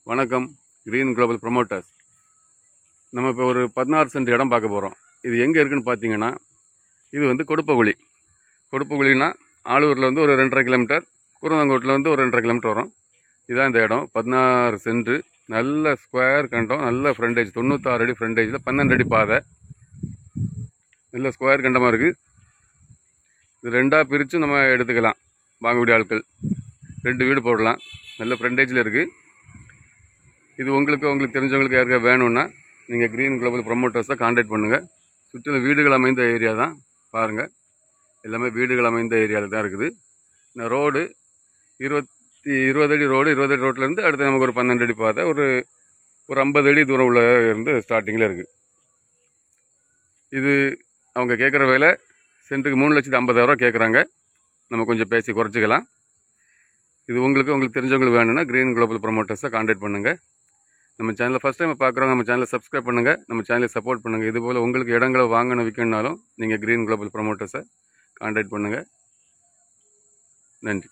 வணக்கம். Green global promoters. நம்ம இப்போ ஒரு 16 சென்ட் இடம் பார்க்க போகிறோம். இது எங்கே இருக்குதுன்னு பார்த்தீங்கன்னா, இது வந்து கொடுப்பகுழினா ஆலூரில் வந்து ஒரு 2.5 கிலோமீட்டர், குருந்தங்கோட்டில் வந்து ஒரு 2.5 கிலோமீட்டர் வரும். இதுதான் இந்த இடம். 16 சென்ட், நல்ல ஸ்கொயர் கண்டம், நல்ல ஃப்ரண்டேஜ், 96 அடி ஃப்ரண்டேஜில் 12 அடி பாதை, நல்ல ஸ்கொயர் கண்டமாக இருக்குது. இது ரெண்டாக பிரித்து நம்ம எடுத்துக்கலாம். வாங்கக்கூடிய ஆட்கள் 2 வீடு போடலாம். நல்ல ஃப்ரண்டேஜில் இருக்குது. இது உங்களுக்கு தெரிஞ்சவங்களுக்கு யாருக்கா வேணும்னா நீங்கள் கிரீன் குளோபல் ப்ரொமோட்டர்ஸை கான்டாக்ட் பண்ணுங்கள். சுற்றிலும் வீடுகள் அமைந்த ஏரியா தான் பாருங்கள். எல்லாமே வீடுகள் அமைந்த ஏரியாவில் தான் இருக்குது. இந்த ரோடு 20 அடி ரோடு, 20 அடி ரோட்லேருந்து அடுத்து நமக்கு ஒரு 12 அடி பாதை, ஒரு 50 அடி தூரம் உள்ள இருந்து ஸ்டார்டிங்கில் இருக்குது. இது அவங்க கேட்குற விலை சென்ட்டுக்கு 3,50,000 கேட்குறாங்க. நம்ம கொஞ்சம் பேசி குறைச்சிக்கலாம். இது உங்களுக்கு தெரிஞ்சவங்களுக்கு வேணும்னா கிரீன் குளோபல் ப்ரொமோட்டர்ஸை கான்டாக்ட் பண்ணுங்கள். நம்ம சேனலை ஃபஸ்ட் டைம் பார்க்குறவங்க நம்ம சேனலை சப்ஸ்கிரைப் பண்ணுங்கள், நம்ம சேனலை சப்போர்ட் பண்ணுங்கள். இதுபோல் உங்களுக்கு இடங்களை வாங்கணும் விற்கணுன்னாலும் நீங்கள் கிரீன் குளோபல் ப்ரொமோட்டர்ஸை கான்டாக்ட் பண்ணுங்கள். நன்றி.